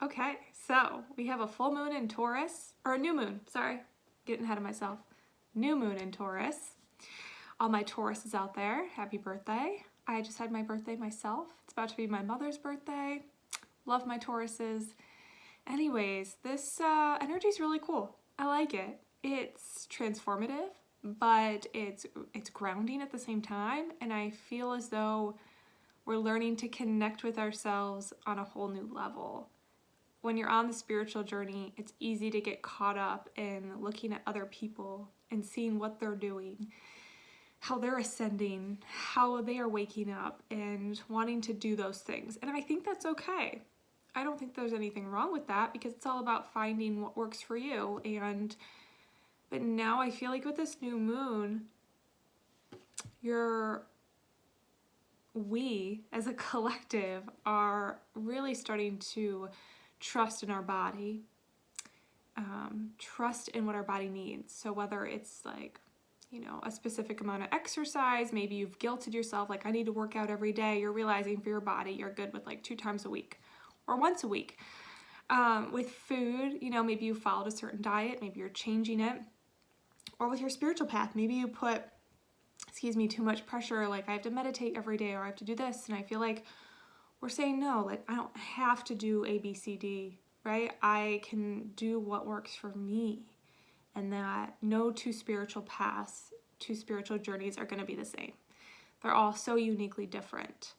Okay, so we have a full moon in Taurus, or a new moon, sorry, getting ahead of myself. New moon in Taurus. All my Tauruses out there, happy birthday. I just had my birthday myself. It's about to be my mother's birthday. Love my Tauruses. Anyways, this energy is really cool. I like it. It's transformative, but it's grounding at the same time, and I feel as though we're learning to connect with ourselves on a whole new level. When you're on the spiritual journey, it's easy to get caught up in looking at other people and seeing what they're doing, how they're ascending, how they are waking up, and wanting to do those things. And I think that's okay. I don't think there's anything wrong with that, because it's all about finding what works for you. But now I feel like with this new moon, we as a collective are really starting to trust in our body, trust in what our body needs. So whether it's like, a specific amount of exercise, maybe you've guilted yourself, like I need to work out every day, you're realizing for your body you're good with like 2 times a week or once a week. With food, maybe you followed a certain diet, maybe you're changing it. Or with your spiritual path, maybe you put, too much pressure, like I have to meditate every day or I have to do this. And I feel like we're saying no, like I don't have to do A, B, C, D, right? I can do what works for me, and that no two spiritual paths, two spiritual journeys are going to be the same. They're all so uniquely different.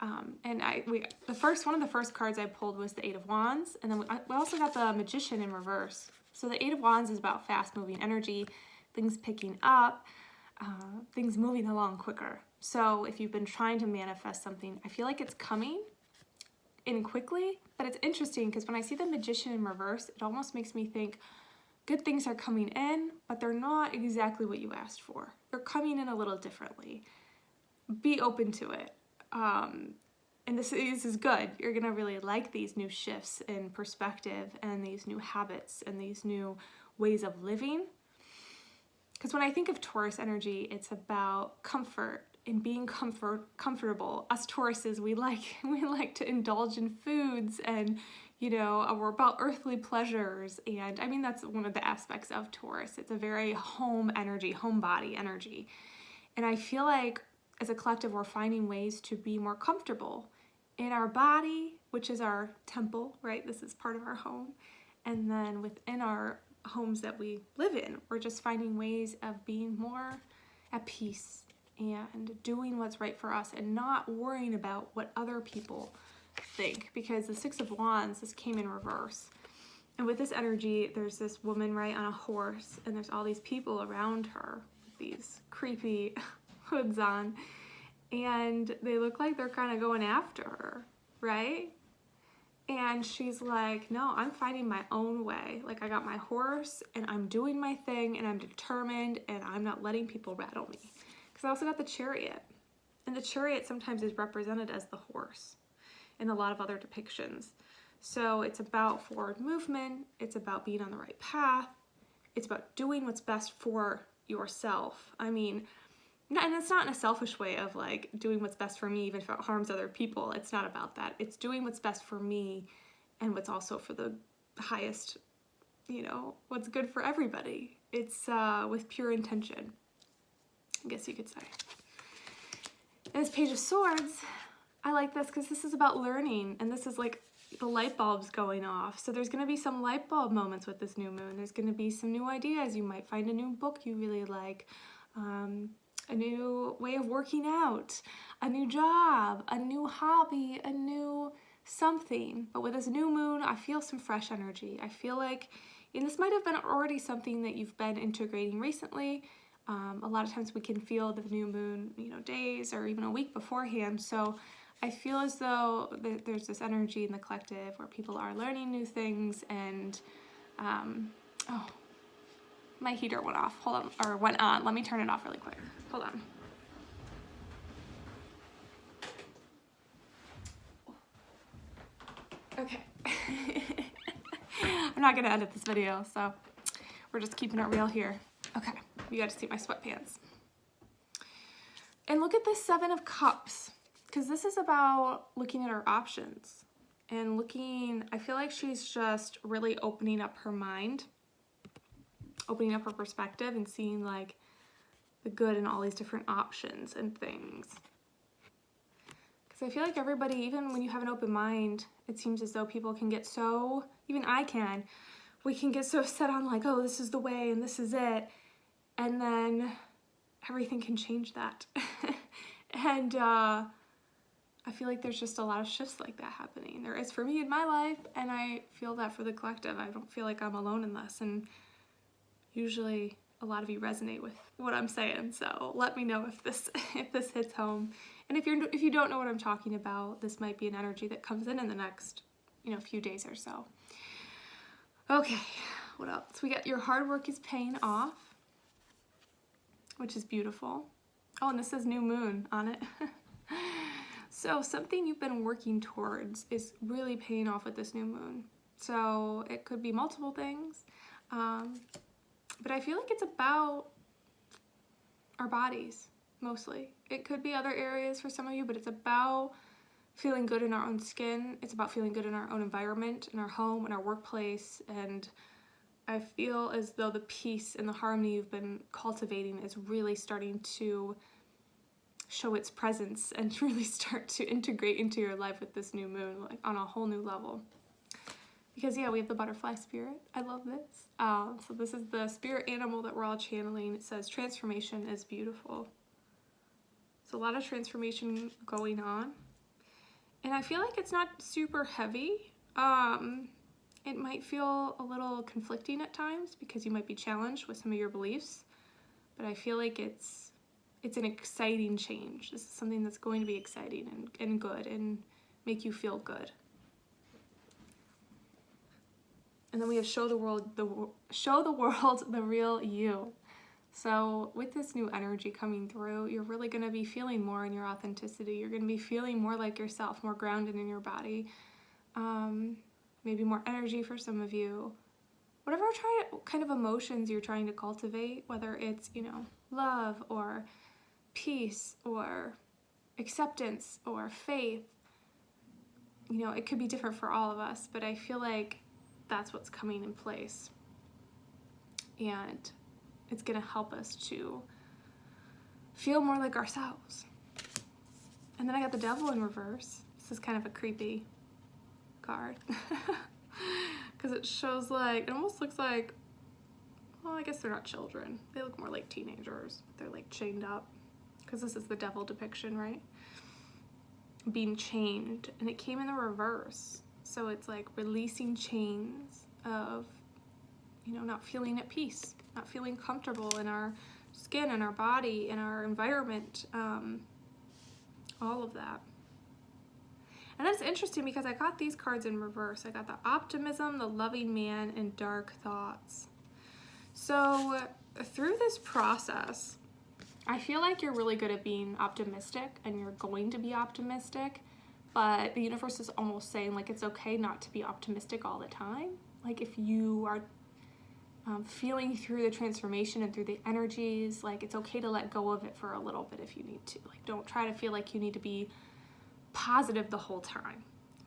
And one of the first cards I pulled was the 8 of Wands, and then we also got the Magician in reverse. So the 8 of Wands is about fast-moving energy, things picking up, things moving along quicker. So if you've been trying to manifest something, I feel like it's coming in quickly, but it's interesting because when I see the Magician in reverse, it almost makes me think good things are coming in, but they're not exactly what you asked for. They're coming in a little differently. Be open to it. And this is good. You're gonna really like these new shifts in perspective and these new habits and these new ways of living. Because when I think of Taurus energy, it's about comfort and being comfortable. Us Tauruses, we like to indulge in foods, and we're about earthly pleasures. And I mean, that's one of the aspects of Taurus. It's a very home energy, homebody energy. And I feel like as a collective, we're finding ways to be more comfortable in our body, which is our temple, right? This is part of our home. And then within our homes that we live in, we're just finding ways of being more at peace and doing what's right for us and not worrying about what other people think. Because the 6 of Wands, this came in reverse. And with this energy, there's this woman, right, on a horse, and there's all these people around her with these creepy hoods on, and they look like they're kind of going after her, right? And she's like, no, I'm finding my own way. Like, I got my horse and I'm doing my thing and I'm determined and I'm not letting people rattle me. Because I also got the Chariot. And the Chariot sometimes is represented as the horse in a lot of other depictions. So it's about forward movement. It's about being on the right path. It's about doing what's best for yourself. I mean, and it's not in a selfish way of like doing what's best for me even if it harms other people. It's not about that. It's doing what's best for me and what's also for the highest, what's good for everybody. It's with pure intention, I guess you could say. And this Page of Swords, I like this because this is about learning, and this is like the light bulbs going off. So there's going to be some light bulb moments with this new moon. There's going to be some new ideas. You might find a new book you really like. A new way of working out, a new job, a new hobby, a new something. But with this new moon, I feel some fresh energy. I feel like, and this might have been already something that you've been integrating recently. A lot of times we can feel the new moon, days or even a week beforehand. So I feel as though there's this energy in the collective where people are learning new things. And, my heater went off. Hold on, or went on. Let me turn it off really quick. Hold on. Okay. I'm not gonna edit this video, so we're just keeping it real here. Okay, you got to see my sweatpants. And look at this 7 of Cups, because this is about looking at our options. and looking, I feel like she's just really opening up her mind, opening up her perspective, and seeing like the good in all these different options and things. Because I feel like everybody, even when you have an open mind, it seems as though people can get so, even I can, we can get so set on like, oh, this is the way and this is it. And then everything can change that. And I feel like there's just a lot of shifts like that happening. There is for me in my life, and I feel that for the collective. I don't feel like I'm alone in this. And usually a lot of you resonate with what I'm saying. So let me know if this hits home. And if you don't know what I'm talking about, this might be an energy that comes in the next, few days or so. Okay, what else? We got your hard work is paying off, which is beautiful. Oh, and this says new moon on it. So something you've been working towards is really paying off with this new moon. So it could be multiple things, but I feel like it's about our bodies mostly. It could be other areas for some of you, but it's about feeling good in our own skin. It's about feeling good in our own environment, in our home, in our workplace. And I feel as though the peace and the harmony you've been cultivating is really starting to show its presence and really start to integrate into your life with this new moon, like on a whole new level. Because yeah, we have the butterfly spirit. I love this. So this is the spirit animal that we're all channeling. It says transformation is beautiful. So a lot of transformation going on. And I feel like it's not super heavy. It might feel a little conflicting at times because you might be challenged with some of your beliefs. But I feel like it's an exciting change. This is something that's going to be exciting and good and make you feel good. And then we have show the world the real you. So with this new energy coming through, you're really going to be feeling more in your authenticity. You're going to be feeling more like yourself, more grounded in your body. Maybe more energy for some of you. Whatever kind of emotions you're trying to cultivate, whether it's, love or peace or acceptance or faith, it could be different for all of us, but I feel like that's what's coming in place. And it's going to help us to feel more like ourselves. And then I got the devil in reverse. This is kind of a creepy card. Because it shows it almost looks like, well, I guess they're not children. They look more like teenagers. They're chained up. Because this is the devil depiction, right? Being chained. And it came in the reverse. So it's releasing chains of, not feeling at peace, not feeling comfortable in our skin, in our body, in our environment, all of that. And that's interesting because I got these cards in reverse. I got the optimism, the loving man, and dark thoughts. So through this process, I feel like you're really good at being optimistic and you're going to be optimistic, but the universe is almost saying it's okay not to be optimistic all the time. If you are feeling through the transformation and through the energies, it's okay to let go of it for a little bit if you need to. Don't try to feel like you need to be positive the whole time,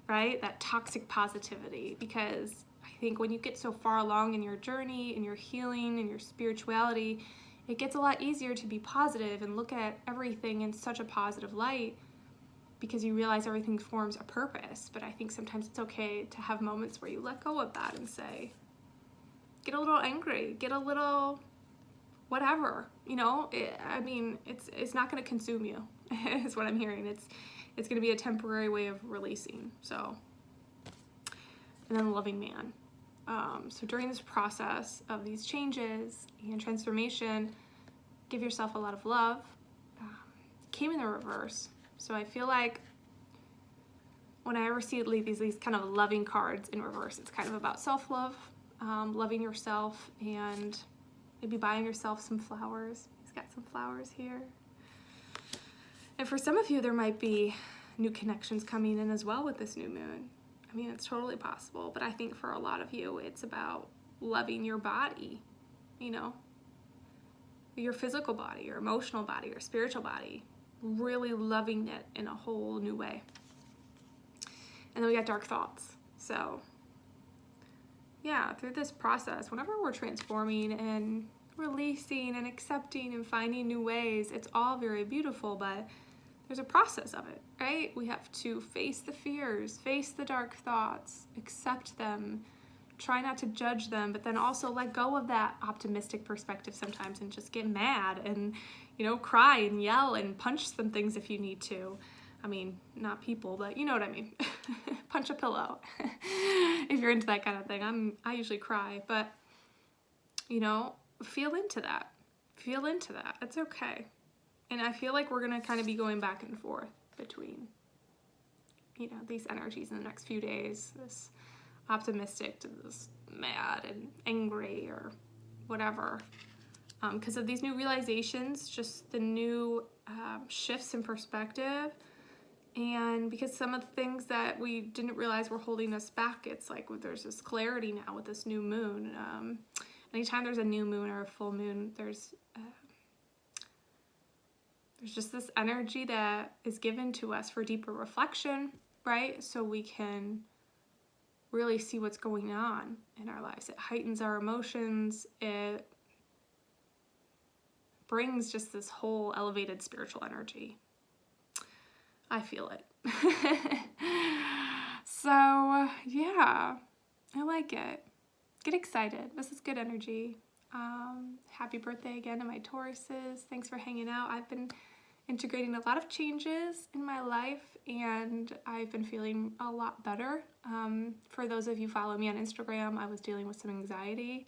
right? That toxic positivity, because I think when you get so far along in your journey, in your healing, in your spirituality, it gets a lot easier to be positive and look at everything in such a positive light because you realize everything forms a purpose. But I think sometimes it's okay to have moments where you let go of that and say, get a little angry, get a little whatever, it's not going to consume you, is what I'm hearing. It's going to be a temporary way of releasing. So, and then the loving man. So during this process of these changes and transformation, give yourself a lot of love. Came in the reverse. So I feel like when I ever see these kind of loving cards in reverse, it's kind of about self-love, loving yourself, and maybe buying yourself some flowers. He's got some flowers here. And for some of you, there might be new connections coming in as well with this new moon. It's totally possible, but I think for a lot of you, it's about loving your body, your physical body, your emotional body, your spiritual body, really loving it in a whole new way. And then we got dark thoughts. So yeah, through this process, whenever we're transforming and releasing and accepting and finding new ways, it's all very beautiful, but there's a process of it, right? We have to face the fears, face the dark thoughts, accept them, try not to judge them, but then also let go of that optimistic perspective sometimes and just get mad and, you know, cry and yell and punch some things if you need to. I mean, not people, but you know what I mean. Punch a pillow. If you're into that kind of thing. I usually cry, but, you know, feel into that. Feel into that. It's okay. And I feel like we're going to kind of be going back and forth between, you know, these energies in the next few days. This optimistic to this mad and angry or whatever. Because of these new realizations, just the new shifts in perspective. And because some of the things that we didn't realize were holding us back, it's like there's this clarity now with this new moon. Anytime there's a new moon or a full moon, there's just this energy that is given to us for deeper reflection, right? So we can really see what's going on in our lives. It heightens our emotions. It brings just this whole elevated spiritual energy. I feel it. So, yeah, I like it. Get excited. This is good energy. Happy birthday again to my Tauruses. Thanks for hanging out. I've been integrating a lot of changes in my life, and I've been feeling a lot better. For those of you who follow me on Instagram, I was dealing with some anxiety,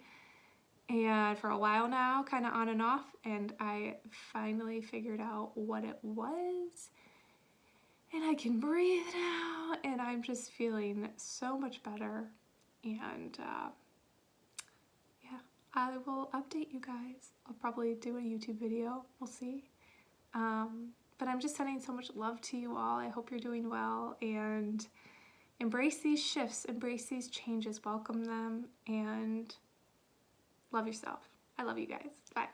and for a while now, kind of on and off, and I finally figured out what it was. And I can breathe now, and I'm just feeling so much better. And yeah, I will update you guys. I'll probably do a YouTube video. We'll see. But I'm just sending so much love to you all. I hope you're doing well, and embrace these shifts, embrace these changes, welcome them, and love yourself. I love you guys. Bye.